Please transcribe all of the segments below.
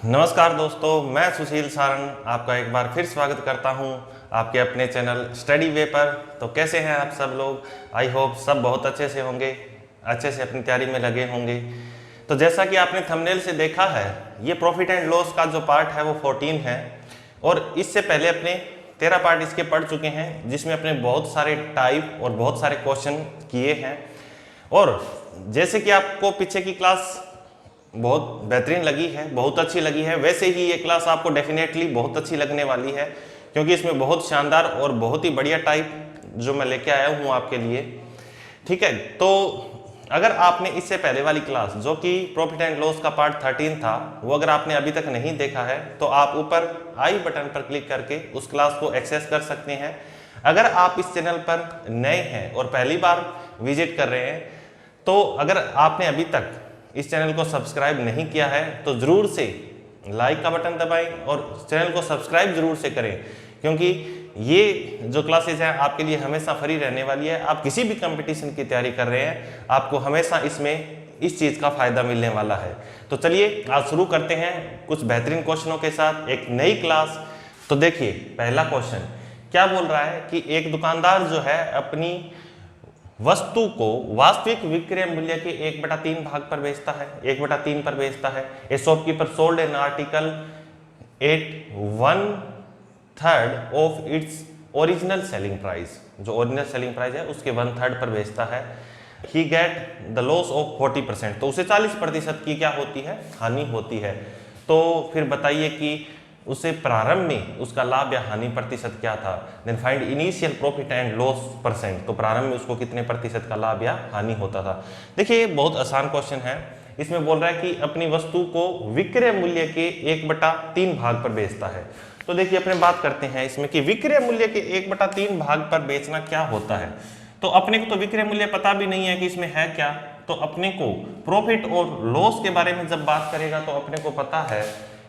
नमस्कार दोस्तों, मैं सुशील सारंग आपका एक बार फिर स्वागत करता हूं आपके अपने चैनल स्टडी वे पर। तो कैसे हैं आप सब लोग? आई होप सब बहुत अच्छे से होंगे, अच्छे से अपनी तैयारी में लगे होंगे। तो जैसा कि आपने थंबनेल से देखा है, ये प्रॉफिट एंड लॉस का जो पार्ट है वो 14 है और इससे पहले अपने 13 पार्ट इसके पढ़ चुके हैं, जिसमें अपने बहुत सारे टाइप और बहुत सारे क्वेश्चन किए हैं। और जैसे कि आपको पीछे की क्लास बहुत बेहतरीन लगी है, बहुत अच्छी लगी है, वैसे ही ये क्लास आपको डेफिनेटली बहुत अच्छी लगने वाली है, क्योंकि इसमें बहुत शानदार और बहुत ही बढ़िया टाइप जो मैं लेके आया हूँ आपके लिए। ठीक है, तो अगर आपने इससे पहले वाली क्लास जो कि प्रॉफिट एंड लॉस का पार्ट 13 था, वो अगर आपने अभी तक नहीं देखा है तो आप ऊपर आई बटन पर क्लिक करके उस क्लास को एक्सेस कर सकते हैं। अगर आप इस चैनल पर नए हैं और पहली बार विजिट कर रहे हैं, तो अगर आपने अभी तक इस चैनल को सब्सक्राइब नहीं किया है तो जरूर से लाइक का बटन दबाएं और चैनल को सब्सक्राइब जरूर से करें, क्योंकि ये जो क्लासेस हैं आपके लिए हमेशा फ्री रहने वाली है। आप किसी भी कंपटीशन की तैयारी कर रहे हैं, आपको हमेशा इसमें इस चीज़ का फायदा मिलने वाला है। तो चलिए आज शुरू करते हैं कुछ बेहतरीन क्वेश्चनों के साथ एक नई क्लास। तो देखिए, पहला क्वेश्चन क्या बोल रहा है कि एक दुकानदार जो है अपनी वस्तु को वास्तविक विक्रय मूल्य के 1/3 भाग पर बेचता है, 1/3 पर बेचता है। A shopkeeper sold an article at 1/3 of its original selling price. जो ओरिजिनल सेलिंग प्राइस है उसके 1/3 पर बेचता है। He get the loss of 40%, तो उसे 40% की क्या होती है? हानि होती है। तो फिर बताइए कि उसे प्रारंभ में उसका लाभ या हानि प्रतिशत क्या था। Then find initial profit and loss percent, तो प्रारंभ में उसको कितने प्रतिशत का लाभ या हानि होता था। देखिए, ये बहुत आसान क्वेश्चन है। इसमें बोल रहा है कि अपनी वस्तु को विक्रय मूल्य के 1/3 भाग पर बेचता है। तो देखिए, अपने बात करते हैं इसमें कि विक्रय मूल्य के 1/3 भाग पर बेचना क्या होता है। तो अपने को तो विक्रय मूल्य पता भी नहीं है कि इसमें है क्या। तो अपने को प्रॉफिट और लॉस के बारे में जब बात करेगा तो अपने को पता है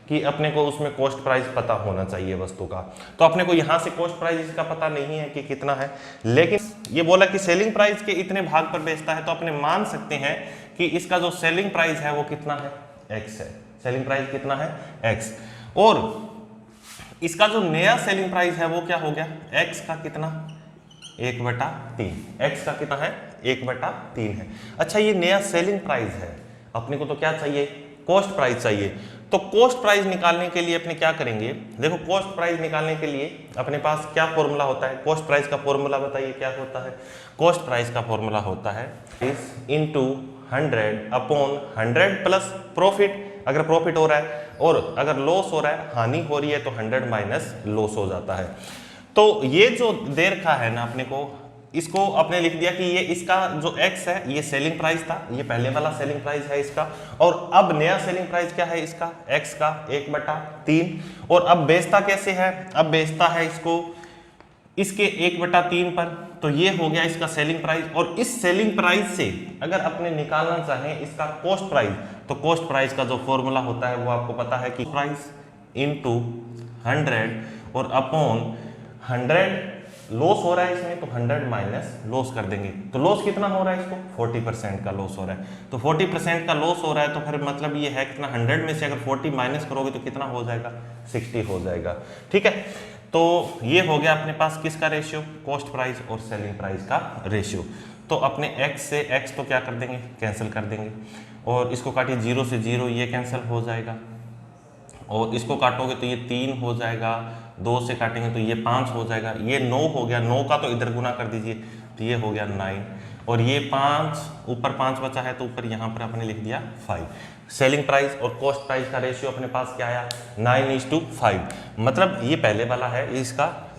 कि अपने को उसमें कॉस्ट प्राइस पता होना चाहिए वस्तु का। तो अपने को यहाँ से कॉस्ट प्राइस इसका पता नहीं है कि कितना है, लेकिन ये बोला कि सेलिंग प्राइस के इतने भाग पर बेचता है, तो अपने मान सकते हैं कि इसका जो सेलिंग प्राइस है वो कितना है? एक्स है। सेलिंग प्राइस कितना है? एक्स। और इसका जो नया सेलिंग प्राइस है वो क्या हो गया? एक्स का कितना? 1/3। एक्स का कितना है? 1/3 है। अच्छा, ये नया सेलिंग प्राइस है, अपने को तो क्या चाहिए? कॉस्ट प्राइस चाहिए। तो कॉस्ट प्राइस निकालने के लिए अपने क्या करेंगे? देखो, कॉस्ट प्राइस निकालने के लिए अपने पास क्या फॉर्मूला होता है? कॉस्ट प्राइस का फॉर्मूला बताइए क्या होता है? कॉस्ट प्राइस का फॉर्मूला होता है इस इनटू 100/100 प्लस प्रॉफिट। अगर प्रॉफिट हो रहा है और अगर लॉस हो रहा है, हानि हो रही है, तो 100 माइनस लॉस हो जाता है। तो ये जो दे रखा है ना अपने को, इसको आपने लिख दिया कि ये इसका जो x है ये सेलिंग प्राइस था, ये पहले वाला सेलिंग प्राइस है इसका, और अब नया सेलिंग प्राइस क्या है इसका? x का 1/3। और अब बेचता कैसे है? अब बेचता है इसको इसके 1/3 पर, तो ये हो गया इसका सेलिंग प्राइस। और इस सेलिंग प्राइस से अगर अपने निकालना चाहें इसका कॉस्ट प्राइस, तो कॉस्ट प्राइस का जो फॉर्मूला होता है वो आपको पता है कि प्राइस इनटू 100 और अपॉन 100। लॉस हो रहा है इसमें तो 100 माइनस लॉस कर देंगे। तो लॉस कितना हो रहा है इसको? 40% का लॉस हो रहा है। तो 40% का लॉस हो रहा है, तो फिर मतलब ये है कितना? 100 में से अगर 40 माइनस करोगे तो कितना हो जाएगा? 60 हो जाएगा। ठीक है, तो ये हो गया अपने पास किसका रेशियो? कॉस्ट प्राइस और सेलिंग प्राइस का रेशियो। तो अपने x से x तो क्या कर देंगे? कैंसिल कर देंगे। और इसको काटिए 0 से 0, ये कैंसिल हो जाएगा। और इसको काटोगे तो ये 3 हो जाएगा, 2 से काटेंगे तो ये 5 हो जाएगा, ये 9 हो गया। 9 का तो इधर गुना कर दीजिए, तो ये हो गया 9। और ये 5, ऊपर 5 बचा है तो ऊपर यहाँ पर आपने लिख दिया 5। सेलिंग प्राइस और कॉस्ट प्राइस का रेशियो अपने पास क्या आया? 9:5। मतलब ये पहले वाला है,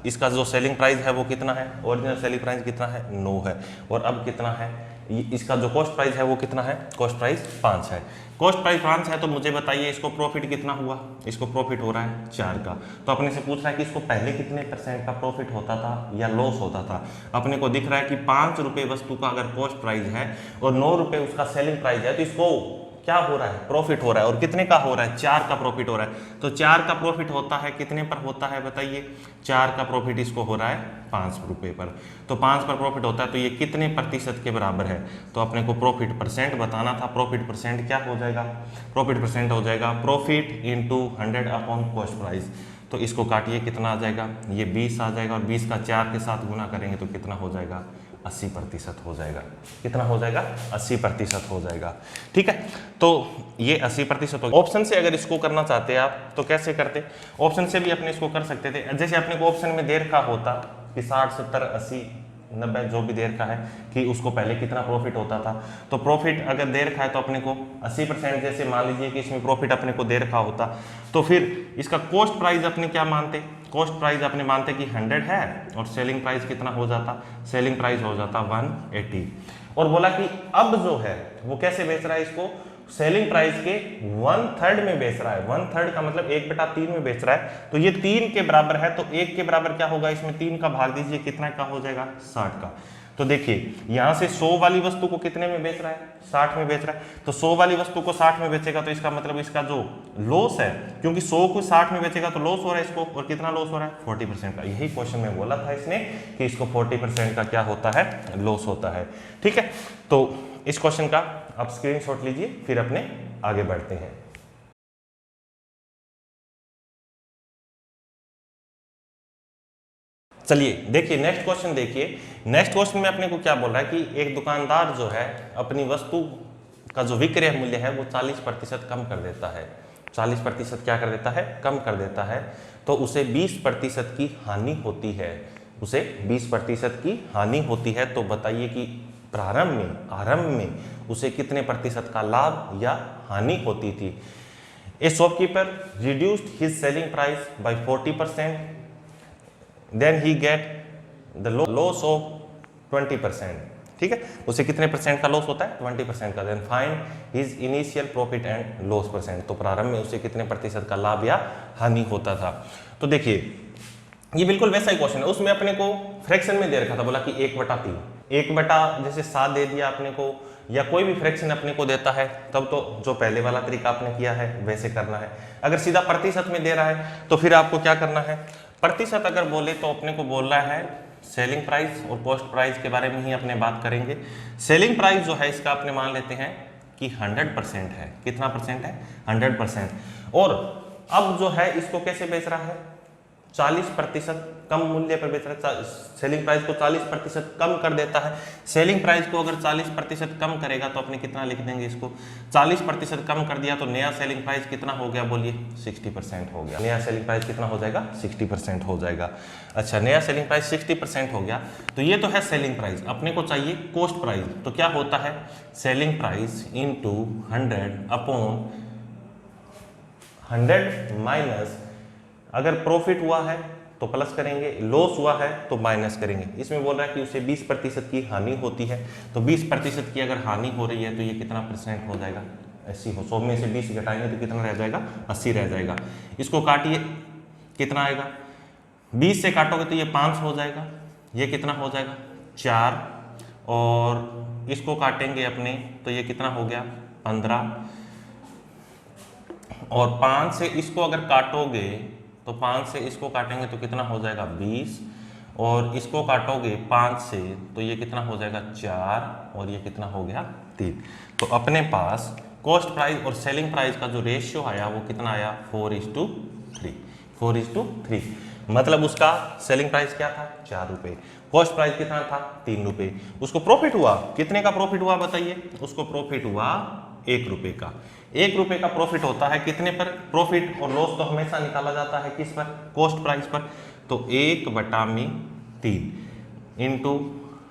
इसका जो सेलिंग प्राइस है वो कितना है? ओरिजिनल सेलिंग प्राइस कितना है? 9 है। और अब कितना है? इसका जो कॉस्ट प्राइस है वो कितना है? कॉस्ट प्राइस 5 है। कॉस्ट प्राइस 5 है, तो मुझे बताइए इसको प्रॉफिट कितना हुआ? इसको प्रॉफिट हो रहा है 4 का। तो अपने से पूछ रहा है कि इसको पहले कितने % का प्रॉफिट होता था या लॉस होता था। अपने को दिख रहा है कि 5 रुपये वस्तु का अगर कॉस्ट प्राइस है और 9 रुपये उसका सेलिंग प्राइस है, तो इसको क्या हो रहा है, प्रॉफिट हो रहा है। और कितने का हो रहा है, 4 का प्रॉफिट हो रहा है। तो 4 का प्रॉफिट होता है कितने पर होता है बताइए, 4 का प्रॉफिट इसको हो रहा है 5 रुपये पर। तो 5 पर प्रॉफिट होता है, तो ये कितने प्रतिशत के बराबर है, तो अपने को प्रॉफिट परसेंट बताना था। प्रॉफिट परसेंट क्या हो जाएगा, प्रॉफिट परसेंट हो जाएगा profit into 100 upon cost price. तो इसको काटिए, कितना आ जाएगा, ये 20 आ जाएगा, और 20 का 4 के साथ गुना करेंगे तो कितना हो जाएगा, 80% हो जाएगा। कितना हो जाएगा, 80% हो जाएगा। ठीक है, तो ये 80% हो गया। ऑप्शन से अगर इसको करना चाहते हैं आप तो कैसे करते, ऑप्शन से भी अपने इसको कर सकते थे। जैसे अपने को ऑप्शन में दे रखा होता कि 60, 70, 80, 90 जो भी दे रखा है कि उसको पहले कितना प्रॉफिट होता था। तो प्रॉफिट अगर दे रखा है तो अपने को 80%, जैसे मान लीजिए कि इसमें प्रॉफिट अपने को दे रखा होता, तो फिर इसका कॉस्ट प्राइस अपने क्या मानते, कॉस्ट प्राइस अपने मानते कि 100 है, और सेलिंग प्राइस कितना हो जाता, सेलिंग प्राइस हो जाता 180। और बोला कि अब जो है वो कैसे बेच रहा है इसको, सेलिंग प्राइस के 1/3 में बेच रहा है। 1/3 का मतलब 1/3 में बेच रहा है। तो ये 3 के बराबर है, तो 1 के बराबर क्या होगा, इसमें 3 का भाग दीजिए, कितना का हो जाएगा, 60 का। तो देखिए यहां से 100 वाली वस्तु को कितने में बेच रहा है, 60 में बेच रहा है। तो 100 वाली वस्तु को 60 में बेचेगा, तो इसका मतलब इसका जो लॉस है, क्योंकि 100 को 60 में बेचेगा तो लॉस हो रहा है इसको, और कितना लॉस हो रहा है, 40% का। यही क्वेश्चन में बोला था इसने कि इसको 40% का क्या होता है, लॉस होता है। ठीक है, तो इस क्वेश्चन का आप स्क्रीनशॉट लीजिए, फिर अपने आगे बढ़ते हैं। चलिए देखिए नेक्स्ट क्वेश्चन देखिए। नेक्स्ट क्वेश्चन में अपने को क्या बोल रहा है कि एक दुकानदार जो है अपनी वस्तु का जो विक्रय मूल्य है वो 40% कम कर देता है। 40% क्या कर देता है, कम कर देता है। तो उसे 20% की हानि होती है, उसे 20% की हानि होती है। तो बताइए कि आरंभ में उसे कितने प्रतिशत का लाभ या हानि होती थी। A shopkeeper reduced his selling price by 40%, then he get the loss of 20%। ठीक है, उसे कितने परसेंट का लॉस होता है, 20% का। Then find his initial profit and loss percent. तो प्रारंभ में उसे कितने प्रतिशत का लाभ या हानि होता था। तो देखिए ये बिल्कुल वैसा ही क्वेश्चन है, उसमें अपने को फ्रैक्शन में दे रखा था, बोला कि 1/3, 1 जैसे 7 दे दिया अपने को, या कोई भी फ्रैक्शन अपने को देता है तब तो जो पहले वाला तरीका आपने किया है वैसे करना है। अगर सीधा प्रतिशत में दे रहा है तो फिर आपको क्या करना है, प्रतिशत अगर बोले तो अपने को बोल रहा है सेलिंग प्राइस और कॉस्ट प्राइस के बारे में ही अपने बात करेंगे। सेलिंग प्राइस जो है इसका अपने मान लेते हैं कि 100% है। कितना परसेंट है, 100%। और अब जो है इसको कैसे बेच रहा है, 40% कम मूल्य पर बेच रहा है। सेलिंग प्राइस को 40% कम कर देता है। सेलिंग प्राइस को अगर 40% कम करेगा तो अपने कितना लिख देंगे इसको, 40% कम कर दिया तो नया सेलिंग प्राइस कितना हो गया, बोलिए 60% हो गया। नया सेलिंग प्राइस कितना हो जाएगा, 60% हो जाएगा। अच्छा, नया सेलिंग प्राइस 60% हो गया। तो ये तो है सेलिंग प्राइस। अपने को चाहिए कॉस्ट प्राइस। तो क्या होता है, selling price into 100 upon 100 minus, अगर प्रॉफिट हुआ है तो प्लस करेंगे, लॉस हुआ है तो माइनस करेंगे। इसमें बोल रहा है कि उसे 20% की हानि होती है। तो 20% की अगर हानि हो रही है तो ये कितना परसेंट हो जाएगा, 80 हो। 100 में से 20 घटाएंगे तो कितना रह जाएगा, 80 रह जाएगा। इसको काटिए, कितना आएगा, 20 से काटोगे तो ये 5 हो जाएगा। ये कितना हो जाएगा, 4, और इसको काटेंगे अपने तो ये कितना हो गया, 15, और 5 से इसको अगर काटोगे तो 5 से इसको काटेंगे तो कितना हो जाएगा, 20, और इसको काटोगे 5 से तो ये कितना हो जाएगा, 4, और ये कितना हो गया, 3। तो अपने पास कॉस्ट प्राइस और सेलिंग प्राइस का जो रेशियो आया वो कितना आया, 4:3। 4:3 मतलब उसका सेलिंग प्राइस क्या था, 4 रुपये, कॉस्ट प्राइस कितना था, 3 रुपये। उसको प्रॉफिट हुआ, कितने का प्रॉफिट हुआ बताइए, उसको प्रॉफिट हुआ 1 रुपये का। 1 रुपये का प्रॉफिट होता है कितने पर, प्रॉफिट और लॉस तो हमेशा निकाला जाता है किस पर, कॉस्ट प्राइस पर। तो 1/3 इंटू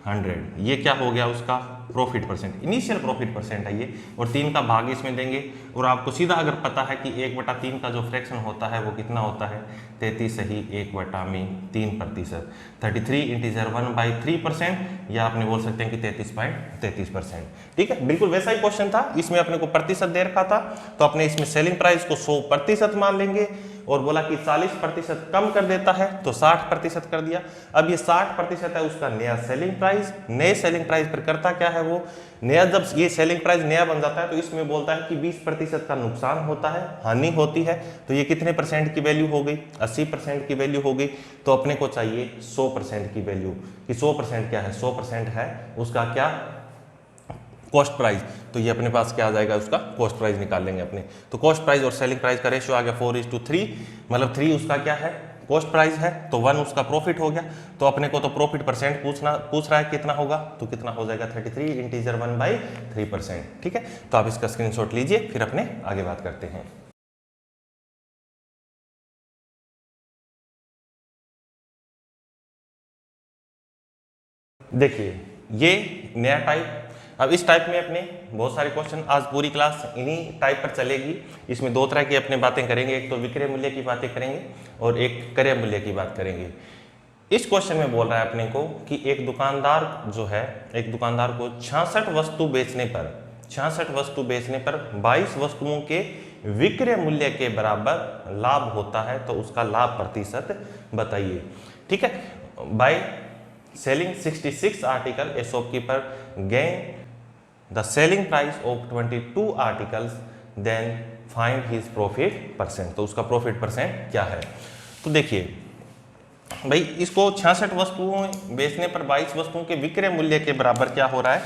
100, ये क्या हो गया उसका profit percent, initial profit percent है ये, और 3 का भाग इसमें देंगे। और आपको सीधा अगर पता है कि 1/3 का जो फ्रैक्शन होता है वो कितना होता है, 33 सही 1/3%। 33 इंटीजर 1/3%, या आपने बोल सकते हैं कि 33.33%। ठीक है, बिल्कुल वैसा ही क्वेश्चन था। इसमें अपने को प्रतिशत दे रखा था तो अपने इसमें सेलिंग प्राइस को 100% मान लेंगे और बोला कि 40% कम कर देता है तो 60% कर दिया। अब ये 60% है उसका नया सेलिंग प्राइस। नए सेलिंग प्राइस पर करता क्या है वो, नया जब ये सेलिंग प्राइस नया बन जाता है तो इसमें बोलता है कि 20% का नुकसान होता है, हानि होती है। तो ये कितने परसेंट की वैल्यू हो गई, 80% की वैल्यू हो गई। तो अपने को चाहिए 100% की वैल्यू, कि 100% क्या है, 100% है उसका क्या, कॉस्ट प्राइस। तो ये अपने पास क्या आ जाएगा, उसका कॉस्ट प्राइस निकाल लेंगे अपने। तो कॉस्ट प्राइस और सेलिंग प्राइस का रेशियो आ गया 4:3, मतलब 3 उसका क्या है, कॉस्ट प्राइस है, तो 1 उसका प्रॉफिट हो गया। तो अपने को तो प्रॉफिट परसेंट पूछ रहा है कितना होगा, तो कितना हो जाएगा 33 इंटीजर 1/3%। ठीक है, तो आप इसका स्क्रीनशॉट लीजिए, फिर अपने आगे बात करते हैं। देखिए ये नया टाइप। अब इस टाइप में अपने बहुत सारे क्वेश्चन, आज पूरी क्लास इन्हीं टाइप पर चलेगी। इसमें दो तरह की अपने बातें करेंगे, एक तो विक्रय मूल्य की बातें करेंगे और एक क्रय मूल्य की बात करेंगे। इस क्वेश्चन में बोल रहा है अपने को कि एक दुकानदार जो है, एक दुकानदार को 66 वस्तु बेचने पर 22 वस्तुओं के विक्रय मूल्य के बराबर लाभ होता है, तो उसका लाभ प्रतिशत बताइए। ठीक है, by selling 66 article a shopkeeper gain the selling price of 22 articles, then find his profit percent. तो उसका प्रॉफिट परसेंट क्या है। तो देखिए भाई, इसको 66 वस्तुओं बेचने पर 22 वस्तुओं के विक्रय मूल्य के बराबर क्या हो रहा है,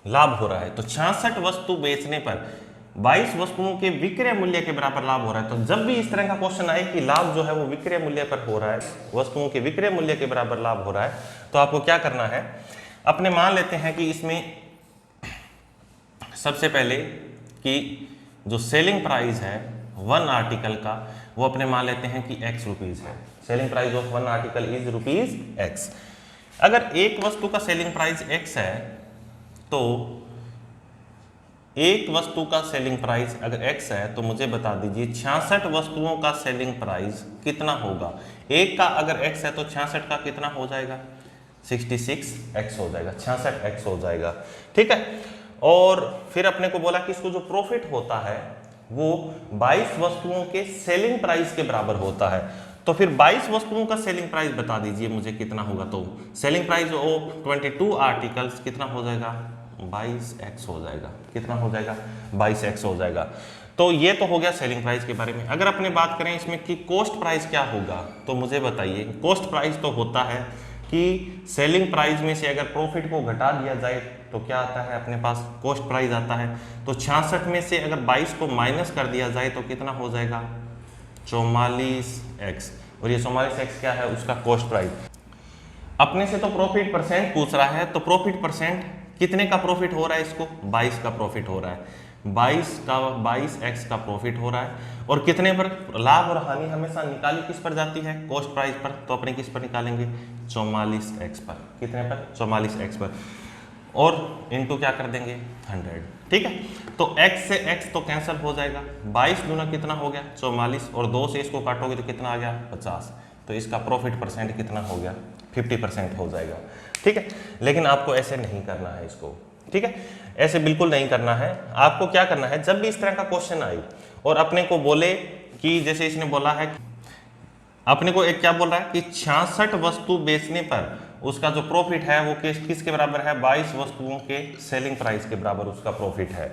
लाभ हो रहा है। तो 66 वस्तु बेचने पर 22 वस्तुओं के विक्रय मूल्य के बराबर लाभ हो रहा है। तो जब भी इस तरह का क्वेश्चन आए कि लाभ जो है वो विक्रय मूल्य पर हो रहा है, वस्तुओं के विक्रय मूल्य के बराबर लाभ हो रहा है, तो आपको क्या करना है, अपने मान लेते हैं कि इसमें सबसे पहले कि जो सेलिंग प्राइस है 1 आर्टिकल का, वो अपने मान लेते हैं कि x रुपीज है। Selling price of 1 article is ₹x। अगर एक वस्तु का सेलिंग प्राइस x है, तो एक वस्तु का सेलिंग प्राइस अगर x है, तो मुझे बता दीजिए 66 वस्तुओं का सेलिंग प्राइस कितना होगा। एक का अगर x है तो 66 का कितना हो जाएगा, 66x हो जाएगा, 66x हो जाएगा। ठीक है, और फिर अपने को बोला कि इसको जो प्रॉफिट होता है वो 22 वस्तुओं के सेलिंग प्राइस के बराबर होता है। तो फिर 22 वस्तुओं का सेलिंग प्राइस बता दीजिए मुझे कितना होगा। तो सेलिंग प्राइस ऑफ 22 आर्टिकल्स कितना हो जाएगा, 22x हो जाएगा। कितना हो जाएगा, 22x हो जाएगा। तो ये तो हो गया सेलिंग प्राइस के बारे में। अगर अपने बात करें इसमें कि कॉस्ट प्राइस क्या होगा, तो मुझे बताइए। कॉस्ट प्राइस तो होता है कि सेलिंग प्राइस में से अगर प्रॉफिट को घटा दिया जाए तो क्या आता है अपने पास, कॉस्ट प्राइस आता है। तो 66 में से अगर 22 को माइनस कर दिया जाए तो कितना हो जाएगा, 44x। और ये 44x क्या है, उसका कॉस्ट प्राइस। अपने से तो प्रॉफिट परसेंट पूछ रहा है, तो प्रॉफिट परसेंट कितने का प्रॉफिट हो रहा है, इसको 22 का प्रॉफिट हो रहा है। 22x का प्रॉफिट हो रहा है। और कितने पर, लाभ और हानि हमेशा निकाली किस पर जाती है, कॉस्ट प्राइस पर। तो अपने किस पर निकालेंगे, 44x पर। कितने पर, 44x पर। और इनटू क्या कर देंगे, 100। ठीक है, तो x से x तो कैंसिल हो जाएगा। 22 दूना कितना हो गया, 44, और 2 से इसको काटोगे तो कितना आ गया, 50। तो इसका प्रॉफिट परसेंट कितना हो गया, 50% हो जाएगा। ठीक है, लेकिन आपको ऐसे नहीं करना है इसको। ठीक है, ऐसे बिल्कुल नहीं करना है। आपको क्या करना है, जब भी इस तरह का क्वेश्चन आए और अपने को बोले कि जैसे इसने बोला है, अपने को एक क्या बोल रहा है कि 66 वस्तु बेचने पर उसका जो प्रॉफिट है वो किसके बराबर है, 22 वस्तुओं के सेलिंग प्राइस के बराबर उसका प्रॉफिट है।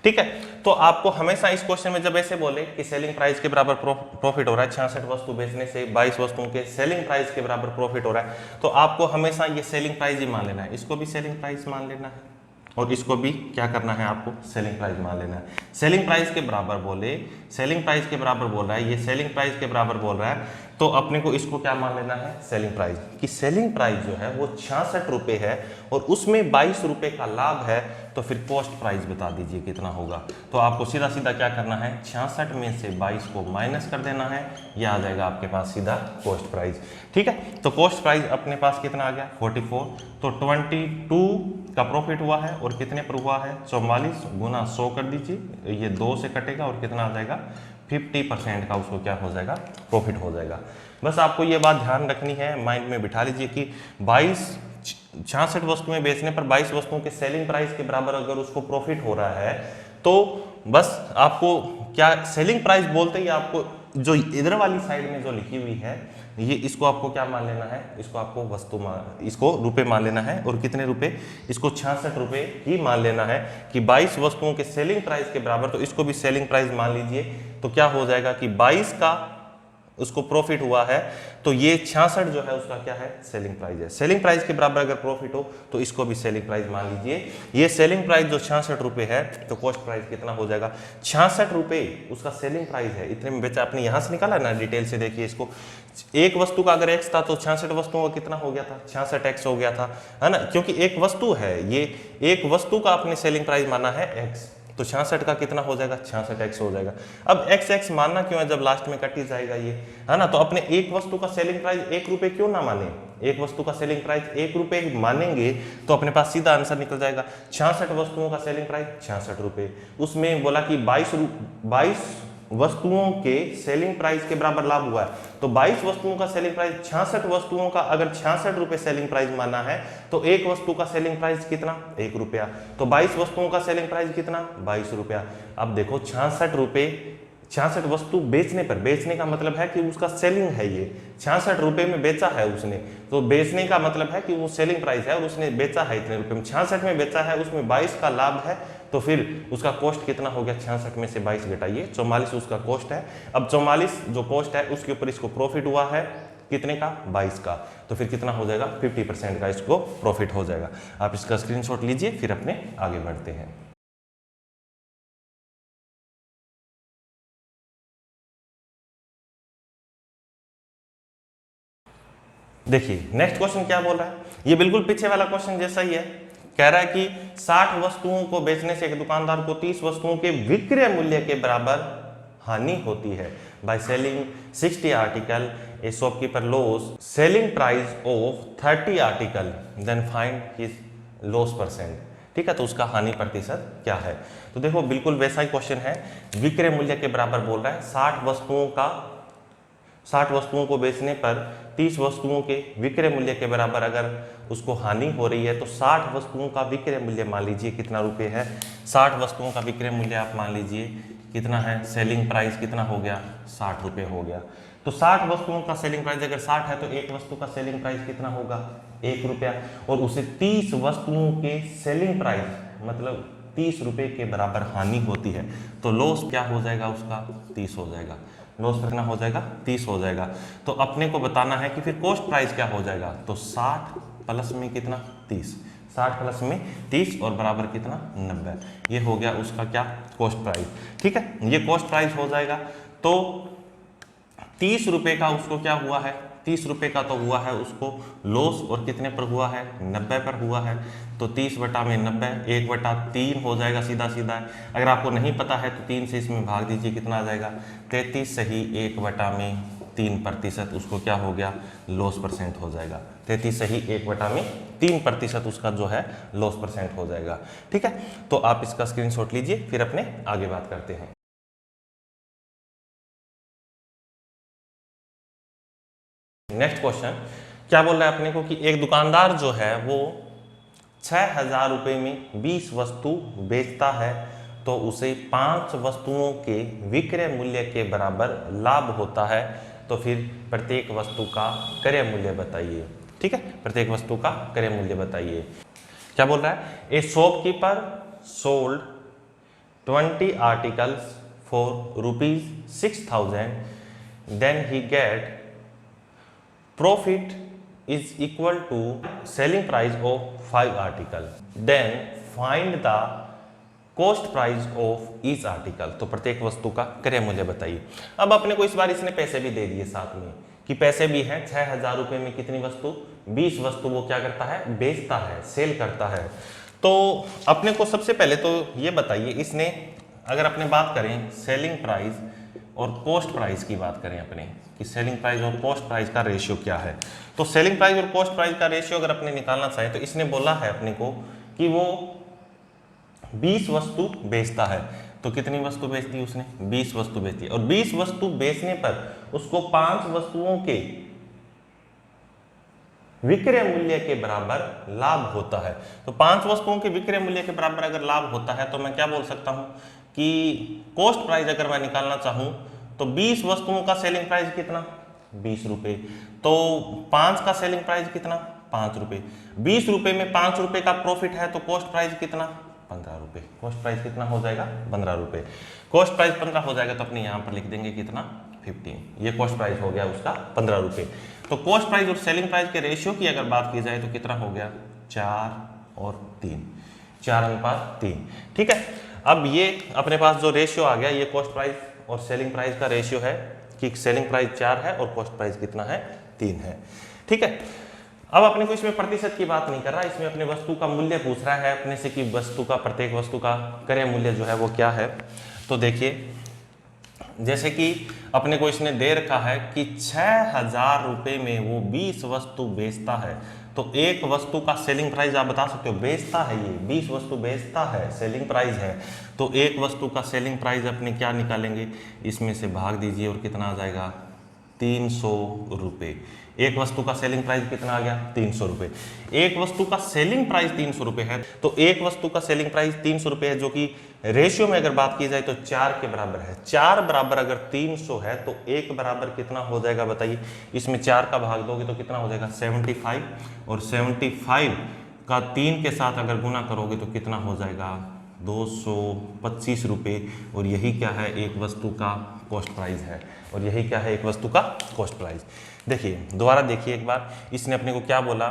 ठीक है, तो आपको हमेशा इस क्वेश्चन में जब ऐसे बोले कि सेलिंग प्राइस के बराबर प्रॉफिट हो रहा है, 66 वस्तु बेचने से 22 वस्तुओं के सेलिंग प्राइस के बराबर प्रॉफिट हो रहा है, तो आपको हमेशा ये सेलिंग प्राइस ही मान लेना है। इसको भी सेलिंग प्राइस मान लेना है और इसको भी क्या करना है, आपको सेलिंग प्राइस मान लेना है। सेलिंग प्राइस के बराबर बोले, सेलिंग प्राइस के बराबर बोल रहा है, ये सेलिंग प्राइस के बराबर बोल रहा है, तो अपने को इसको क्या मान लेना है, सेलिंग प्राइस। कि सेलिंग प्राइस जो है वो 66 रुपये है और उसमें 22 रुपये का लाभ है, तो फिर कॉस्ट प्राइस बता दीजिए कितना होगा। तो आपको सीधा सीधा क्या करना है, 66 में से 22 को माइनस कर देना है, यह आ जाएगा आपके पास सीधा कॉस्ट प्राइस। ठीक है, तो कॉस्ट प्राइस अपने पास कितना आ गया, 44। तो 22 का प्रॉफिट हुआ है और कितने पर हुआ है, 44 गुना 100 कर दीजिए, ये 2 से कटेगा और कितना आ जाएगा, 50% का उसको क्या हो जाएगा, प्रॉफिट हो जाएगा। बस आपको ये बात ध्यान रखनी है, माइंड में बिठा लीजिए कि 66 वस्तुएं बेचने पर 22 वस्तुओं के सेलिंग प्राइस के बराबर अगर उसको प्रॉफिट हो रहा है, तो बस आपको क्या सेलिंग प्राइस बोलते ही आपको जो इधर वाली साइड में जो लिखी हुई है ये, इसको आपको क्या मान लेना है, इसको आपको इसको रुपए मान लेना है। और कितने रुपए, इसको 66 रुपए ही मान लेना है कि 22 वस्तुओं के सेलिंग प्राइस के बराबर, तो इसको भी सेलिंग प्राइस मान लीजिए। तो क्या हो जाएगा कि 22 का उसको प्रॉफिट हुआ है, तो ये 66 जो है उसका क्या है, सेलिंग प्राइस है। सेलिंग प्राइस के बराबर अगर प्रॉफिट हो तो इसको भी सेलिंग प्राइस मान लीजिए। ये सेलिंग प्राइस जो 66 रुपए है, तो कॉस्ट प्राइस कितना हो जाएगा, 66 रुपए उसका सेलिंग प्राइस है। इतने में बेचा, आपने यहां से निकाला ना, डिटेल से देखिए इसको। एक वस्तु का अगर एक्स था तो 66 वस्तुओं का कितना हो गया था, 66 एक्स हो गया था, है ना, क्योंकि एक वस्तु है, ये एक वस्तु का आपने सेलिंग प्राइस माना है एक्स, तो 66 का कितना हो जाएगा, 66 एक्स हो जाएगा। अब एक्स एक्स मानना क्यों है, जब लास्ट में कट ही जाएगा ये, है ना। तो अपने एक वस्तु का सेलिंग प्राइस 1 रुपए क्यों ना माने, एक वस्तु का सेलिंग प्राइस 1 रुपए मानेंगे तो अपने पास सीधा आंसर निकल जाएगा। 66 वस्तुओं का सेलिंग प्राइस 66 रुपए, उसमें बोला कि 22 वस्तुओं के सेलिंग प्राइस के बराबर लाभ हुआ है, तो 22 वस्तुओं का सेलिंग प्राइस, 66 वस्तुओं का अगर 66 रुपए सेलिंग प्राइस माना है, तो एक वस्तु का सेलिंग प्राइस कितना, 1 रुपया, तो 22 वस्तुओं का सेलिंग प्राइस कितना, 22 रुपया। अब देखो 66 रुपए, 66 वस्तु बेचने पर, बेचने का मतलब है कि उसका सेलिंग है, ये 66 रुपए में बेचा है उसने, तो बेचने का मतलब है कि वो सेलिंग प्राइस है और उसने बेचा है इतने रुपए में, 66 में बेचा है, उसमें 22 का लाभ है, तो फिर उसका कॉस्ट कितना हो गया, 66 में से 22 घटाइए, 44 उसका कॉस्ट है। अब 44 जो कॉस्ट है उसके ऊपर इसको प्रॉफिट हुआ है कितने का, 22 का, तो फिर कितना हो जाएगा, 50% का इसको प्रॉफिट हो जाएगा। आप इसका स्क्रीनशॉट लीजिए, फिर अपने आगे बढ़ते हैं। देखिए नेक्स्ट क्वेश्चन क्या बोल रहा है, ये बिल्कुल पीछे वाला क्वेश्चन जैसा ही है। कह रहा है कि 60 वस्तुओं को बेचने से एक दुकानदार को 30 वस्तुओं के विक्रय मूल्य के बराबर हानि होती है। By selling 60 article a shopkeeper loss selling price of 30 article, then find his loss percent. ठीक है, तो उसका हानि प्रतिशत क्या है। तो देखो बिल्कुल वैसा ही क्वेश्चन है, विक्रय मूल्य के बराबर बोल रहा है, 60 वस्तुओं को बेचने पर 30 वस्तुओं के विक्रय मूल्य के बराबर अगर उसको हानि हो रही है, तो 60 वस्तुओं का विक्रय मूल्य मान लीजिए कितना रुपए है, 60 वस्तुओं का विक्रय मूल्य आप मान लीजिए कितना है, सेलिंग प्राइस कितना हो गया, 60 रुपए हो गया। तो 60 वस्तुओं का सेलिंग प्राइस अगर 60 है, तो एक वस्तु का सेलिंग प्राइस कितना होगा, 1 रुपया, और उसे 30 वस्तुओं के सेलिंग प्राइस मतलब 30 रुपए के बराबर हानि होती है, तो लॉस क्या हो जाएगा उसका, 30 हो जाएगा। लॉस कितना हो जाएगा, 30 हो जाएगा। तो अपने को बताना है कि फिर कॉस्ट प्राइस क्या हो जाएगा, तो 60 प्लस में कितना, 30, 60 प्लस में 30 और बराबर कितना, 90। ये हो गया उसका क्या, कॉस्ट प्राइस। ठीक है, ये कॉस्ट प्राइस हो जाएगा। तो 30 रुपए का उसको क्या हुआ है, 30 रुपए का तो हुआ है उसको लॉस, और कितने पर हुआ है, 90 पर हुआ है। तो 30 बटा में 90, 1/3 हो जाएगा सीधा सीधा। अगर आपको नहीं पता है तो 3 से इसमें भाग दीजिए, कितना आ जाएगा, 33 सही 1/3% उसको क्या हो गया, लॉस परसेंट हो जाएगा। 33 सही 1/3% उसका जो है लॉस परसेंट हो जाएगा। ठीक है, तो आप इसका स्क्रीनशॉट लीजिए, फिर अपने आगे बात करते हैं। नेक्स्ट क्वेश्चन क्या बोल रहा है अपने को कि एक दुकानदार जो है वो 6000 रुपये में 20 वस्तु बेचता है, तो उसे 5 वस्तुओं के विक्रय मूल्य के बराबर लाभ होता है, तो फिर प्रत्येक वस्तु का क्रय मूल्य बताइए। ठीक है, प्रत्येक वस्तु का क्रय मूल्य बताइए। क्या बोल रहा है, a shopkeeper sold 20 articles for ₹6000, then he get profit is equal to selling price of 5 article, then find the cost price of each article। तो प्रत्येक वस्तु का क्रय मूल्य बताइए। अब अपने को इस बार इसने पैसे भी दे दिए साथ में, कि पैसे भी हैं, 6000 रुपये में कितनी वस्तु, 20 वस्तु वो क्या करता है, बेचता है, सेल करता है। तो अपने को सबसे पहले तो ये बताइए, इसने अगर अपने बात करें सेलिंग प्राइस और कॉस्ट प्राइस की बात करें अपने, कि सेलिंग प्राइस और कॉस्ट प्राइस का रेशियो क्या है, तो सेलिंग प्राइस और कॉस्ट प्राइस का रेशियो अगर अपने निकालना चाहे, तो इसने बोला है अपने को कि वो 20 वस्तु बेचता है। तो कितनी वस्तु बेचती है उसने, 20 वस्तु बेचती है, और 20 वस्तु बेचने पर उसको 5 वस्तुओं के विक्रय मूल्य के बराबर लाभ होता है। तो 5 वस्तुओं के विक्रय मूल्य के बराबर अगर लाभ होता है, तो मैं क्या बोल सकता हूं कि कॉस्ट प्राइस अगर मैं निकालना चाहूं तो 20 वस्तुओं का सेलिंग प्राइस कितना, 20 रुपए। तो 5 का सेलिंग प्राइस कितना, 5 रुपए। 20 रुपए में 5 रुपए का प्रॉफिट है तो कॉस्ट प्राइस कितना, 15 रुपए। कॉस्ट प्राइस कितना हो जाएगा, 15 रुपए। कॉस्ट प्राइस 15 हो जाएगा तो अपने यहाँ पर लिख देंगे कितना, 15। ये कॉस्ट प्राइस हो गया उसका 15 रुपए। तो कॉस्ट प्राइस और सेलिंग प्राइस के रेशियो की अगर बात की जाए तो कितना हो गया, 4 और 3, 4:3। ठीक है, अब ये अपने पास जो रेशियो आ गया ये कॉस्ट प्राइस और सेलिंग प्राइस का रेशियो है कि सेलिंग प्राइस 4 है और कॉस्ट प्राइस कितना है, 3 है। ठीक है, अब अपने को इसमें प्रतिशत की बात नहीं कर रहा, इसमें अपने वस्तु का मूल्य पूछ रहा है अपने से कि वस्तु का, प्रत्येक वस्तु का क्रय मूल्य जो है वो क्या है। तो देखिए, जैसे कि अपने को इसने दे रखा है कि 6000 रुपये में वो 20 वस्तु बेचता है, तो एक वस्तु का सेलिंग प्राइस आप बता सकते हो, बेचता है ये 20 वस्तु बेचता है, सेलिंग प्राइस है, तो एक वस्तु का सेलिंग प्राइस अपने क्या निकालेंगे, इसमें से भाग दीजिए और कितना आ जाएगा, 300 रुपये। एक वस्तु का सेलिंग प्राइस कितना आ गया, 300 रुपये। एक वस्तु का सेलिंग प्राइस 300 रुपये है, तो एक वस्तु का सेलिंग प्राइस 300 रुपये है, जो कि रेशियो में अगर बात की जाए तो 4 के बराबर है। 4 बराबर अगर 300 है तो 1 बराबर कितना हो जाएगा बताइए, इसमें 4 का भाग दोगे तो कितना हो जाएगा, 75, और 75 का 3 के साथ अगर गुना करोगे तो कितना हो जाएगा, 225 रुपये। और यही क्या है, एक वस्तु का कॉस्ट प्राइस है, और यही क्या है, एक वस्तु का कॉस्ट प्राइस। देखिए दोबारा देखिए एक बार, इसने अपने को क्या बोला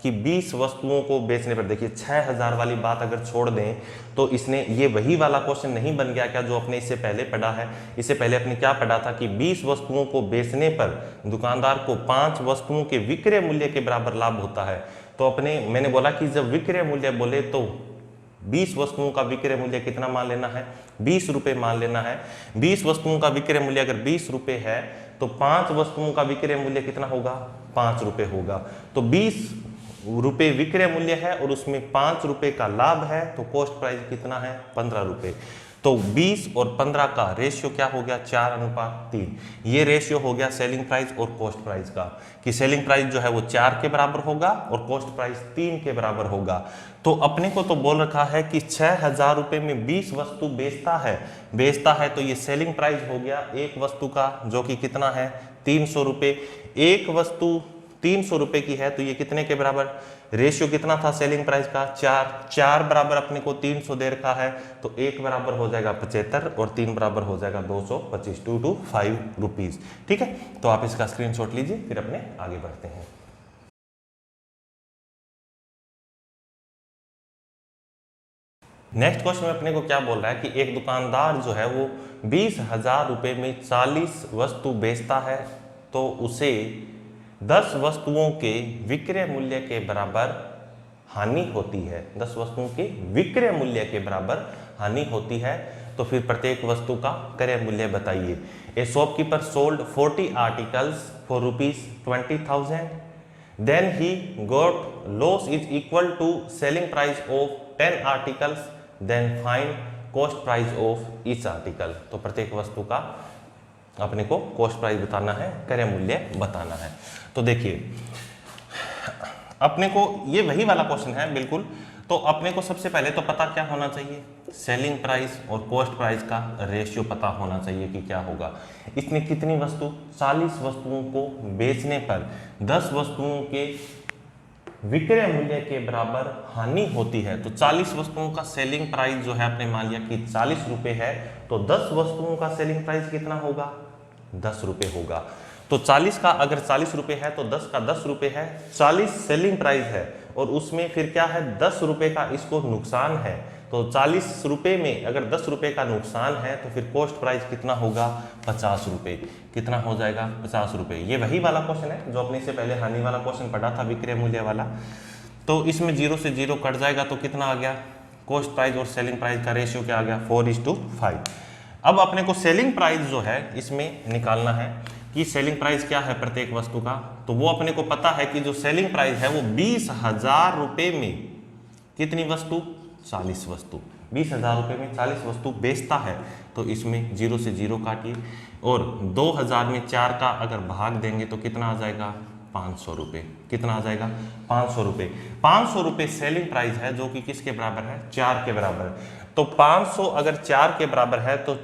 कि 20 वस्तुओं को बेचने पर, देखिए 6000 वाली बात अगर छोड़ दें तो इसने ये वही वाला क्वेश्चन नहीं बन गया क्या जो अपने इससे पहले पढ़ा है। इससे पहले अपने क्या पढ़ा था कि 20 वस्तुओं को बेचने पर दुकानदार को 5 वस्तुओं के विक्रय मूल्य के बराबर लाभ होता है। तो अपने मैंने बोला कि जब विक्रय मूल्य बोले तो 20 वस्तुओं का विक्रय मूल्य कितना मान लेना है, 20 रुपये मान लेना है। 20 वस्तुओं का विक्रय मूल्य अगर 20 रुपये है तो 5 वस्तुओं का विक्रय मूल्य कितना होगा, 5 रुपये होगा। तो 20 रुपये विक्रय मूल्य है और उसमें 5 रुपये का लाभ है, तो कॉस्ट प्राइस कितना है, 15 रुपये। तो 20 और 15 का रेशियो क्या हो गया, 4:3। ये रेशियो हो गया सेलिंग प्राइस और कॉस्ट प्राइस का, कि सेलिंग प्राइस जो है वो 4 के बराबर होगा और कॉस्ट प्राइस 3 के बराबर होगा। तो अपने को तो बोल रखा है कि 6000 रुपये में 20 वस्तु बेचता है, तो ये सेलिंग प्राइस हो गया एक वस्तु का, जो कि कितना है, 300 रुपये। एक वस्तु 300 रुपये की है तो ये कितने के बराबर, रेशियो कितना था सेलिंग प्राइस का, 4 बराबर अपने को 300 दे रखा है, तो 1 बराबर हो जाएगा 75 और 3 बराबर हो जाएगा 225, 225 रुपीज। ठीक है, तो आप इसका स्क्रीनशॉट लीजिए, फिर अपने आगे बढ़ते हैं। नेक्स्ट क्वेश्चन में अपने को क्या बोल रहा है कि एक दुकानदार जो है वो 20,000 रुपये में 40 वस्तु बेचता है, तो उसे 10 वस्तुओं के विक्रय मूल्य के बराबर हानि होती है। 10 वस्तुओं के विक्रय मूल्य के बराबर हानि होती है, तो फिर प्रत्येक वस्तु का क्रय मूल्य बताइए। A shopkeeper sold 40 articles for ₹20,000, then he got loss is equal to selling price of 10 articles, then find cost price of each article. तो प्रत्येक वस्तु का अपने को कॉस्ट प्राइस बताना है, क्रय मूल्य बताना है। तो देखिए अपने को ये वही वाला क्वेश्चन है बिल्कुल। तो अपने को सबसे पहले तो पता क्या होना चाहिए, सेलिंग प्राइस और कॉस्ट प्राइस का रेशियो पता होना चाहिए कि क्या होगा। इसने कितनी वस्तु, 40 वस्तुओं को बेचने पर 10 वस्तुओं के विक्रय मूल्य के बराबर हानि होती है। तो 40 वस्तुओं का सेलिंग प्राइस जो है आपने मान लिया कि 40 रुपये है, तो 10 वस्तुओं का सेलिंग प्राइस कितना होगा, 10 रुपये होगा। तो 40 का अगर 40 रुपये है तो 10 का 10 रुपये है, 40 सेलिंग प्राइस है और उसमें फिर क्या है, 10 रुपये का इसको नुकसान है। तो 40 रुपये में अगर 10 रुपये का नुकसान है तो फिर कॉस्ट प्राइस कितना होगा, 50 रुपये। कितना हो जाएगा, 50 रुपये। ये वही वाला क्वेश्चन है जो अपने से पहले हानि वाला क्वेश्चन पढ़ा था, विक्रय मूल्य वाला। तो इसमें 0 से 0 कट जाएगा तो कितना आ गया, कॉस्ट प्राइस और सेलिंग प्राइस का रेशियो क्या आ गया, 4:5। अब अपने को सेलिंग प्राइस जो है इसमें निकालना है कि सेलिंग प्राइस क्या है प्रत्येक वस्तु का। तो वो अपने को पता है कि जो सेलिंग प्राइस है वो 20,000 रुपये में कितनी वस्तु, 40 वस्तु। 20,000 रुपये में 40 वस्तु बेचता है, तो इसमें 0 से 0 काटिए और 2,000 में 4 का अगर भाग देंगे तो कितना आ जाएगा, 500 रुपये। कितना आ जाएगा, 500 रुपये। 500 रुपये सेलिंग प्राइस है जो कि किसके बराबर है, 4 के बराबर। तो 500 अगर 4 के बराबर है तो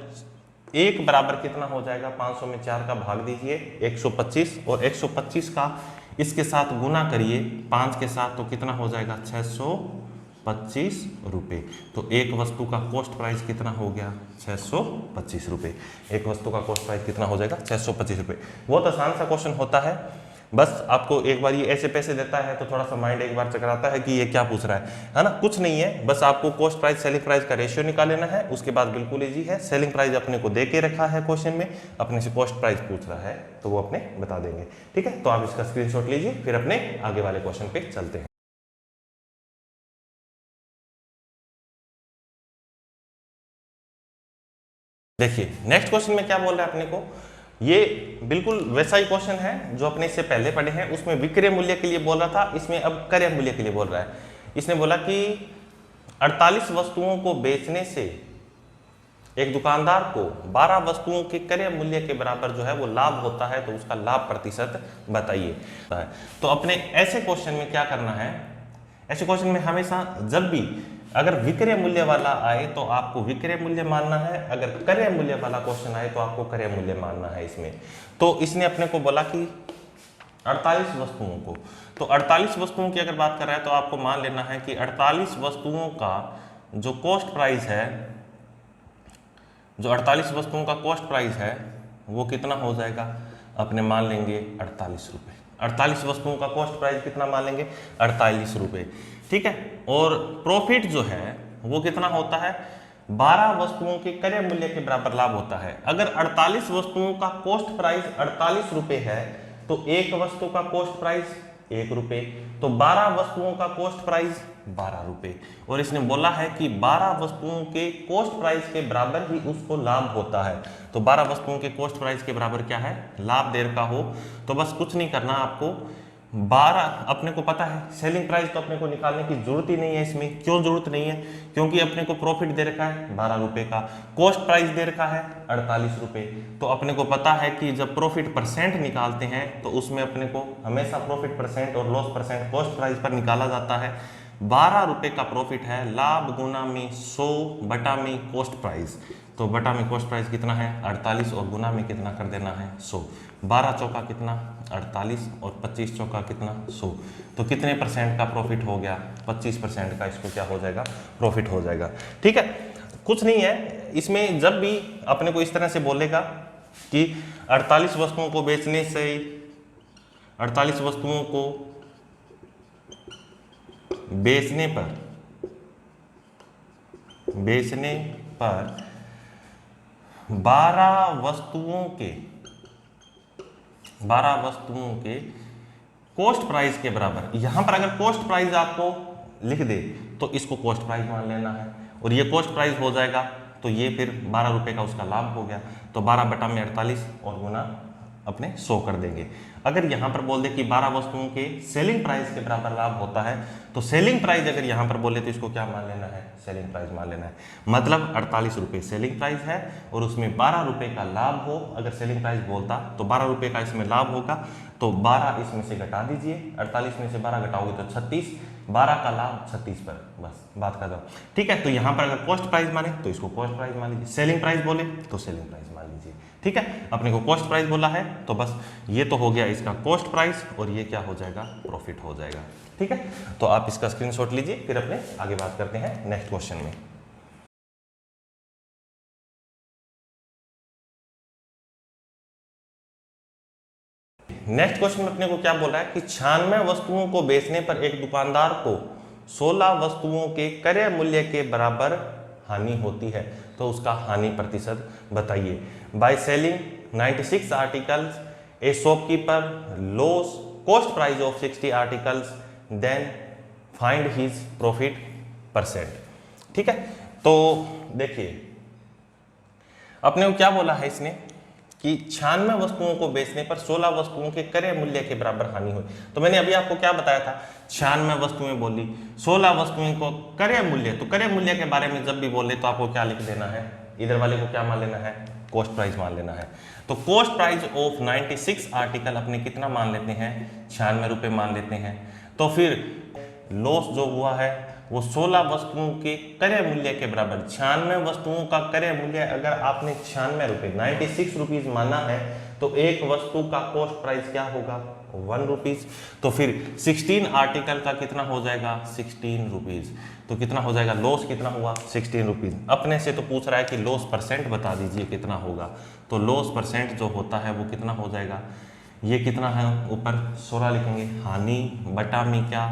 एक बराबर कितना हो जाएगा, 500 में 4 का भाग दीजिए 125, और 125 का इसके साथ गुना करिए 5 के साथ, तो कितना हो जाएगा 625 रुपये। तो एक वस्तु का कॉस्ट प्राइस कितना हो गया, 625 रुपये। एक वस्तु का कॉस्ट प्राइस कितना हो जाएगा, 625 रुपये। बहुत आसान सा क्वेश्चन होता है, बस आपको एक बार ये ऐसे पैसे देता है तो थोड़ा सा माइंड एक बार चकराता है कि ये क्या पूछ रहा है ना। कुछ नहीं है, बस आपको कॉस्ट प्राइस सेलिंग प्राइस का रेशियो निकाल लेना है, उसके बाद बिल्कुल इजी है। सेलिंग प्राइस अपने को दे के रखा है क्वेश्चन में, अपने से कॉस्ट प्राइस पूछ रहा है तो वो अपने बता देंगे। ठीक है, तो आप इसका स्क्रीनशॉट लीजिए, फिर अपने आगे वाले क्वेश्चन पे चलते हैं। देखिए नेक्स्ट क्वेश्चन में क्या बोल रहा है अपने को, ये बिल्कुल वैसा ही क्वेश्चन है जो अपने इससे पहले पढ़े हैं। उसमें विक्रय मूल्य के लिए बोल रहा था, इसमें अब क्रय मूल्य के लिए बोल रहा है। इसने बोला कि 48 वस्तुओं को बेचने से एक दुकानदार को 12 वस्तुओं के क्रय मूल्य के बराबर जो है वो लाभ होता है, तो उसका लाभ प्रतिशत बताइए। तो अपने ऐसे क्वेश्चन में क्या करना है, ऐसे क्वेश्चन में हमेशा जब भी अगर विक्रय मूल्य वाला आए तो आपको विक्रय मूल्य मानना है, अगर क्रय मूल्य वाला क्वेश्चन आए तो आपको क्रय मूल्य मानना है इसमें। तो इसने अपने को बोला कि 48 वस्तुओं को, तो 48 वस्तुओं की अगर बात कर रहा है तो आपको मान लेना है कि 48 वस्तुओं का जो कॉस्ट प्राइस है, जो 48 वस्तुओं का कॉस्ट प्राइस है वो कितना हो जाएगा, अपने मान लेंगे 48 रुपये। 48 वस्तुओं का कॉस्ट प्राइस कितना मान लेंगे, 48 रुपये। ठीक है, और प्रॉफिट जो है वो कितना होता है, 12 वस्तुओं के क्रय मूल्य के बराबर लाभ होता है। अगर 48 वस्तुओं का कॉस्ट प्राइस 48 रुपये है तो एक वस्तु का कॉस्ट प्राइस 1 रुपये, तो 12 वस्तुओं का कॉस्ट प्राइस 12 रुपये। और इसने बोला है कि 12 वस्तुओं के कॉस्ट प्राइस के बराबर ही उसको लाभ होता है। तो 12 वस्तुओं के कॉस्ट प्राइस के बराबर क्या है, लाभ देर का हो। तो बस कुछ नहीं करना आपको, 12 अपने को पता है, सेलिंग प्राइस तो अपने को निकालने की जरूरत ही नहीं है इसमें। क्यों जरूरत नहीं है, क्योंकि अपने को प्रॉफिट दे रखा है 12 रुपये का, कॉस्ट प्राइस दे रखा है 48 रुपये। तो अपने को पता है कि जब प्रॉफिट परसेंट निकालते हैं तो उसमें अपने को हमेशा प्रॉफिट परसेंट और लॉस परसेंट कॉस्ट प्राइस पर निकाला जाता है। 12 रुपये का प्रॉफिट है, लाभ गुना में 100 बटा में कॉस्ट प्राइस, तो बटा में कॉस्ट प्राइस कितना है 48 और गुना में कितना कर देना है 100। 12 चौका कितना 48 और 25 चौका कितना 100, तो कितने परसेंट का प्रॉफिट हो गया, 25% का इसको क्या हो जाएगा, प्रॉफिट हो जाएगा। ठीक है, कुछ नहीं है इसमें। जब भी अपने को इस तरह से बोलेगा कि 48 वस्तुओं को बेचने से, 48 वस्तुओं को बेचने पर 12 वस्तुओं के कॉस्ट प्राइस के बराबर, यहां पर अगर कॉस्ट प्राइस आपको लिख दे तो इसको कॉस्ट प्राइस मान लेना है, और ये कॉस्ट प्राइस हो जाएगा तो ये फिर 12 रुपये का उसका लाभ हो गया। तो 12 बटा में 48 और गुना अपने 100 कर देंगे। अगर यहाँ पर बोल दे कि 12 वस्तुओं के सेलिंग प्राइस के बराबर लाभ होता है, तो सेलिंग प्राइस अगर यहाँ पर बोले तो इसको क्या मान लेना है, सेलिंग प्राइस मान लेना है। मतलब 48 रुपये सेलिंग प्राइस है और उसमें 12 रुपये का लाभ हो। अगर सेलिंग प्राइस बोलता तो 12 रुपये का इसमें लाभ होगा, तो 12 इसमें से घटा दीजिए, 48 में से 12 घटाओगे तो 36, 12 का लाभ 36 पर, बस बात कर दो। ठीक है, तो यहाँ पर अगर कॉस्ट प्राइस माने तो इसको कॉस्ट प्राइस मान लीजिए, सेलिंग प्राइस बोले तो सेलिंग प्राइस मान लीजिए। ठीक है, अपने को कॉस्ट प्राइस बोला है तो बस ये तो हो गया इसका कॉस्ट प्राइस, और ये क्या हो जाएगा, प्रॉफिट हो जाएगा। ठीक है, तो आप इसका स्क्रीनशॉट लीजिए, फिर अपने आगे बात करते हैं नेक्स्ट क्वेश्चन में। नेक्स्ट क्वेश्चन में अपने को क्या बोल रहा है कि 96 वस्तुओं को बेचने पर एक दुकानदार को 16 वस्तुओं के क्रय मूल्य के बराबर हानि होती है, तो उसका हानि प्रतिशत बताइए। By selling 96 articles a shopkeeper loss cost price of 60 articles, then find his profit percent. ठीक है, तो देखिए अपने को क्या बोला है इसने कि 96 वस्तुओं को बेचने पर 16 वस्तुओं के क्रय मूल्य के बराबर हानि हुई। तो मैंने अभी आपको क्या बताया था, 96 वस्तुएं बोली, 16 वस्तुएं को क्रय मूल्य, तो क्रय मूल्य के बारे में जब भी बोले तो आपको क्या लिख देना है, इधर वाले को क्या मान लेना है, कॉस्ट प्राइस मान लेना है। तो कॉस्ट प्राइस ऑफ 96 आर्टिकल अपने कितना मान लेते हैं, 96 रुपये मान लेते हैं। तो फिर लॉस जो हुआ है वो 16 वस्तुओं के क्रय मूल्य के बराबर। 96 वस्तुओं का क्रय मूल्य अगर आपने 96 रुपये 96 रुपीज माना है तो एक वस्तु का कॉस्ट प्राइस क्या होगा 1 रुपीज। तो फिर 16 आर्टिकल का कितना हो जाएगा 16 रुपीज। तो कितना हो जाएगा लॉस कितना हुआ 16 रुपीज। अपने से तो पूछ रहा है कि लॉस परसेंट बता दीजिए कितना होगा। तो लॉस परसेंट जो होता है वो कितना हो जाएगा, ये कितना है ऊपर 16 लिखेंगे, हानि बटा में क्या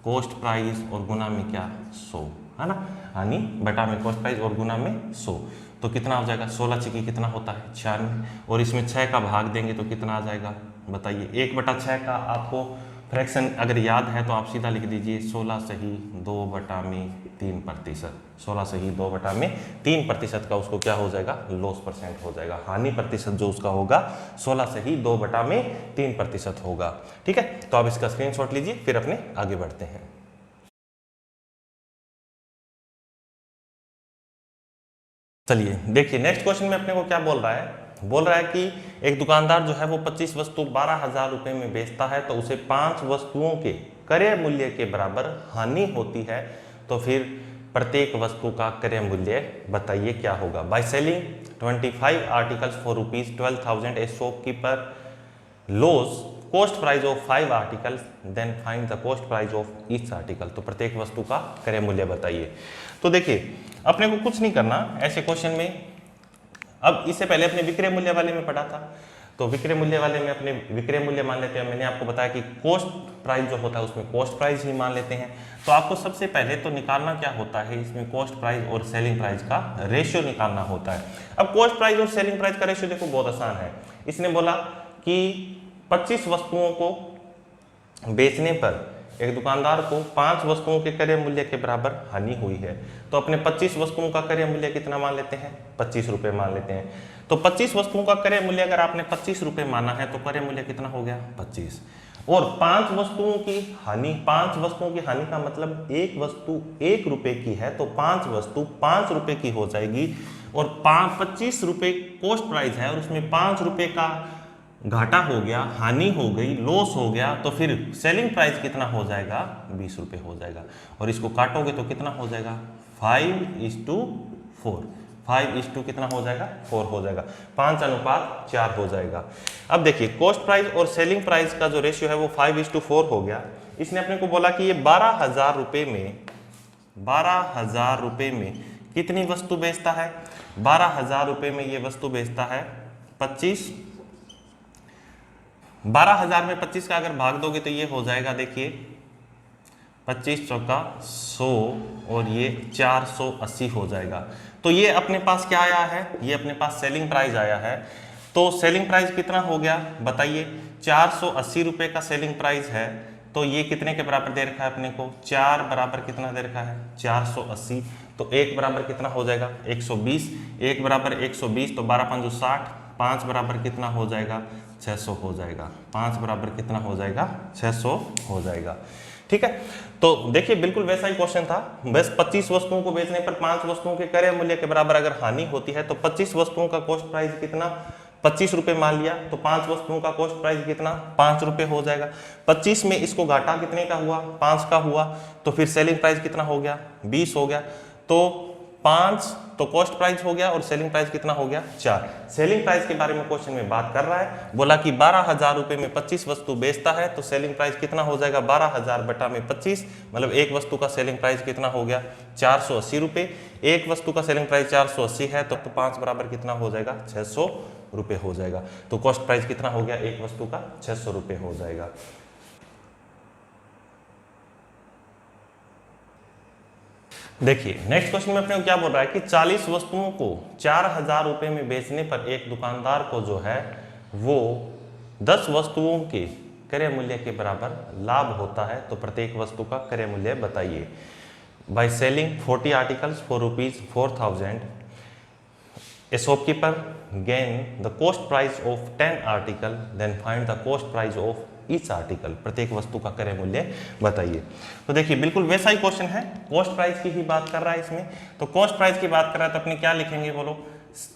कॉस्ट प्राइस और गुना में क्या 100 है ना, हानि बटा में कॉस्ट प्राइस और गुना में 100। तो कितना हो जाएगा 16 छक्के कितना होता है 96 और इसमें 6 का भाग देंगे तो कितना आ जाएगा बताइए। 1/6 का आपको फ्रैक्शन अगर याद है तो आप सीधा लिख दीजिए 16 से ही 2/3%। 16 से ही 2/3% का उसको क्या हो जाएगा लॉस परसेंट हो जाएगा। हानि प्रतिशत जो उसका होगा 16 से ही 2/3% होगा। ठीक है, तो आप इसका स्क्रीनशॉट लीजिए फिर अपने आगे बढ़ते हैं। चलिए देखिए नेक्स्ट क्वेश्चन में अपने को क्या बोल रहा है, बोल रहा है कि एक दुकानदार जो है वो 25 वस्तु 12,000 रुपए में बेचता है तो उसे 5 वस्तुओं के क्रय मूल्य के बराबर हानि होती है, तो फिर प्रत्येक वस्तु का क्रय मूल्य बताइए क्या होगा। By selling 25 articles for ₹12,000 a shopkeeper loss cost price of 5 articles then find the cost price of each article. तो प्रत्येक वस्तु का क्रय मूल्य बताइए। तो देखिए अपने को कुछ नहीं करना ऐसे क्वेश्चन में। अब इससे पहले अपने विक्रय मूल्य वाले में पढ़ा था, तो विक्रय मूल्य वाले में अपने विक्रय मूल्य मान लेते हैं। मैंने आपको बताया कि कॉस्ट प्राइस जो होता है उसमें कॉस्ट प्राइस ही मान लेते हैं। तो आपको सबसे पहले तो निकालना क्या होता है, इसमें कॉस्ट प्राइस और सेलिंग प्राइस का रेशियो निकालना होता है। अब कॉस्ट प्राइस और सेलिंग प्राइस का रेशियो देखो बहुत आसान है। इसने बोला कि 25 वस्तुओं को बेचने पर एक दुकानदार को 5 वस्तुओं के क्रय मूल्य के बराबर हानि हुई है, तो अपने 25 वस्तुओं का क्रय मूल्य कितना मान लेते हैं 25 रुपए मान लेते हैं। तो 25 वस्तुओं का क्रय मूल्य अगर आपने 25 रुपए माना है तो क्रय मूल्य कितना हो गया 25। और 5 वस्तुओं की हानि, 5 वस्तुओं की हानि का मतलब एक वस्तु 1 रुपए की है तो 5 वस्तु 5 रुपए की हो जाएगी। और 25 रुपए कॉस्ट प्राइस है और उसमें 5 रुपए का घाटा हो गया, हानि हो गई, लॉस हो गया, तो फिर सेलिंग प्राइस कितना हो जाएगा 20 रुपए हो जाएगा। और इसको काटोगे तो कितना हो जाएगा 5:4। 5:2 कितना हो जाएगा 4 हो जाएगा, 5:4 हो जाएगा। अब देखिए कॉस्ट प्राइस और सेलिंग प्राइस का जो रेशियो है वो 5:4 हो गया। इसने अपने को बोला कि ये 12,000 रुपए में 12,000 रुपए में कितनी वस्तु बेचता है। 12,000 रुपए में ये वस्तु बेचता है 25। 12,000 में 25 का अगर भाग दोगे तो ये हो जाएगा देखिए 25 चौका 100 और ये 480 हो जाएगा। तो ये अपने पास क्या आया है, ये अपने पास सेलिंग प्राइस आया है। तो सेलिंग प्राइस कितना हो गया बताइए 480 रुपए का सेलिंग प्राइस है। तो ये कितने के बराबर दे रखा है अपने को 4 बराबर कितना दे रखा है 480। तो 1 बराबर कितना हो जाएगा 120। 1 बराबर 120 तो 12×5 60। 5 बराबर कितना हो जाएगा 600 हो जाएगा। 5 बराबर कितना हो जाएगा 600 हो जाएगा। ठीक है, तो देखिए बिल्कुल वैसा ही क्वेश्चन था, बस 25 वस्तुओं को बेचने पर 5 वस्तुओं के क्रय मूल्य के बराबर अगर हानि होती है तो 25 वस्तुओं का कॉस्ट प्राइस कितना 25 रुपए मान लिया, तो 5 वस्तुओं का कॉस्ट प्राइस कितना 5 रुपए हो जाएगा। 25 में इसको घाटा कितने का हुआ 5 का हुआ, तो फिर सेलिंग प्राइस कितना हो गया 20 हो गया। तो 5 तो कॉस्ट प्राइस हो गया और सेलिंग प्राइस कितना हो गया 4। सेलिंग प्राइस के बारे में क्वेश्चन में बात कर रहा है, बोला कि 12,000 रुपए में 25 वस्तु बेचता है तो सेलिंग प्राइस कितना हो जाएगा 12,000 बटा में 25, मतलब एक वस्तु का सेलिंग प्राइस कितना हो गया 480 रुपए। एक वस्तु का सेलिंग प्राइस 480 है तो 5 बराबर कितना हो जाएगा 600 रुपए हो जाएगा। तो कॉस्ट प्राइस कितना हो गया एक वस्तु का 600 रुपए हो जाएगा। देखिए नेक्स्ट क्वेश्चन में अपने को क्या बोल रहा है कि 40 वस्तुओं को 4,000 रुपए में बेचने पर एक दुकानदार को जो है वो 10 वस्तुओं के क्रय मूल्य के बराबर लाभ होता है, तो प्रत्येक वस्तु का क्रय मूल्य बताइए। By selling 40 articles for ₹4,000 a shopkeeper gain the cost price of 10 article then find the cost price of each article. प्रत्येक वस्तु का क्रय मूल्य बताइए। तो देखिए बिल्कुल वैसा ही क्वेश्चन है, कॉस्ट प्राइस की ही बात कर रहा है इसमें। तो कॉस्ट प्राइस की बात कर रहा है तो अपने क्या लिखेंगे बोलो,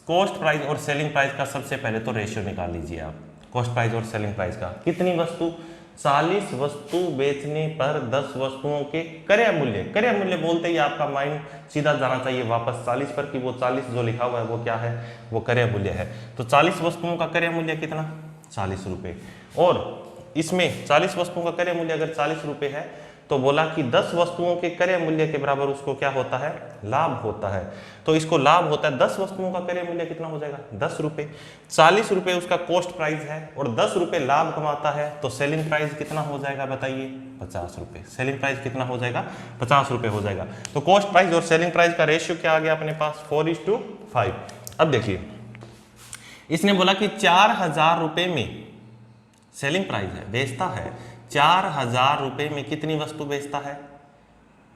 कॉस्ट प्राइस और सेलिंग प्राइस का सबसे पहले तो रेशियो निकाल लीजिए आप। कॉस्ट प्राइस और सेलिंग प्राइस का कितनी वस्तु 40 वस्तु बेचने पर 10 वस्तुओं के क्रय मूल्य, क्रय मूल्य बोलते ही आपका माइंड सीधा जाना चाहिए वापस 40 पर कि वो 40 जो लिखा हुआ है वो क्या है, वो क्रय मूल्य है। तो 40 वस्तुओं का क्रय मूल्य कितना, 40 रुपये। और इसमें 40 वस्तुओं का क्रय मूल्य अगर 40 रुपये है तो बोला कि 10 वस्तुओं के क्रय मूल्य के बराबर उसको क्या होता है, लाभ होता है। तो इसको लाभ होता है, 10 वस्तुओं का क्रय मूल्य कितना हो जाएगा, 10 रुपये। 40 रुपये उसका कॉस्ट प्राइस है और 10 रुपये लाभ कमाता है, तो सेलिंग प्राइस कितना हो जाएगा बताइए, 50 रुपये। सेलिंग प्राइस कितना हो जाएगा, 50 रुपये हो जाएगा। तो कॉस्ट प्राइस और सेलिंग प्राइस का रेशियो क्या आ गया अपने पास, 4:5। अब देखिए इसने बोला कि 4000 रुपये में सेलिंग प्राइस है, बेचता है 4000 रुपये में कितनी वस्तु बेचता है,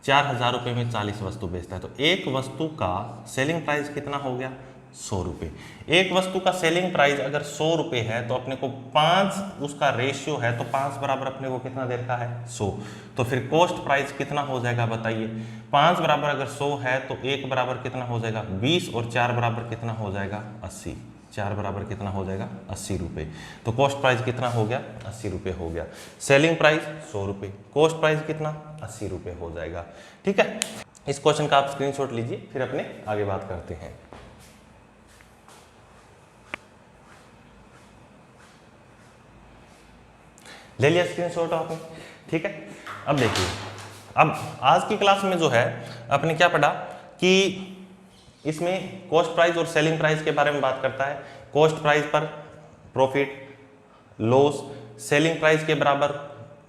4000 रुपये में 40 वस्तु बेचता है। तो एक वस्तु का सेलिंग प्राइस कितना हो गया, 100 रुपये। एक वस्तु का सेलिंग प्राइस अगर 100 रुपये है तो अपने को 5 उसका रेशियो है, तो 5 बराबर अपने को कितना दे रखा है, 100। तो फिर कॉस्ट प्राइस कितना हो जाएगा बताइए, 5 बराबर अगर 100 है तो 1 बराबर कितना हो जाएगा 20 और 4 बराबर कितना हो जाएगा 80। 4 बराबर कितना हो जाएगा 80 रुपये। तो कॉस्ट प्राइस कितना हो गया, 80 रुपये हो गया। सेलिंग प्राइस 100 रुपये, कॉस्ट प्राइस कितना 80 रुपये हो जाएगा। ठीक है, इस क्वेश्चन का आप स्क्रीनशॉट लीजिए, फिर अपने आगे बात करते हैं। ले लिया स्क्रीनशॉट आपने, ठीक है। अब देखिए, अब आज की क्लास में जो है आपने क्या पढ़ा कि इसमें कॉस्ट प्राइस और सेलिंग प्राइस के बारे में बात करता है। कॉस्ट प्राइस पर प्रॉफिट लॉस, सेलिंग प्राइस के बराबर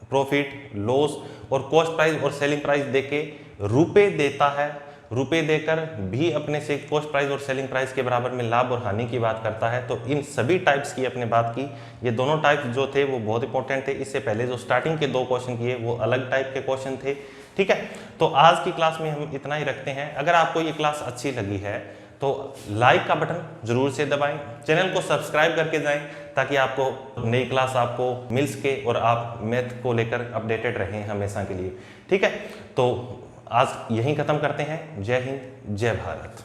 प्रॉफिट लॉस, और कॉस्ट प्राइस और सेलिंग प्राइस देके रुपए देता है, रुपए देकर भी अपने से कॉस्ट प्राइस और सेलिंग प्राइस के बराबर में लाभ और हानि की बात करता है। तो इन सभी टाइप्स की अपने बात की, ये दोनों टाइप्स जो थे वो बहुत इंपॉर्टेंट थे। इससे पहले जो स्टार्टिंग के 2 क्वेश्चन किए वो अलग टाइप के क्वेश्चन थे, ठीक है। तो आज की क्लास में हम इतना ही रखते हैं। अगर आपको ये क्लास अच्छी लगी है तो लाइक का बटन जरूर से दबाएं, चैनल को सब्सक्राइब करके जाएं ताकि आपको नई क्लास आपको मिल सके और आप मैथ को लेकर अपडेटेड रहें हमेशा के लिए, ठीक है। तो आज यहीं खत्म करते हैं। जय हिंद, जय भारत।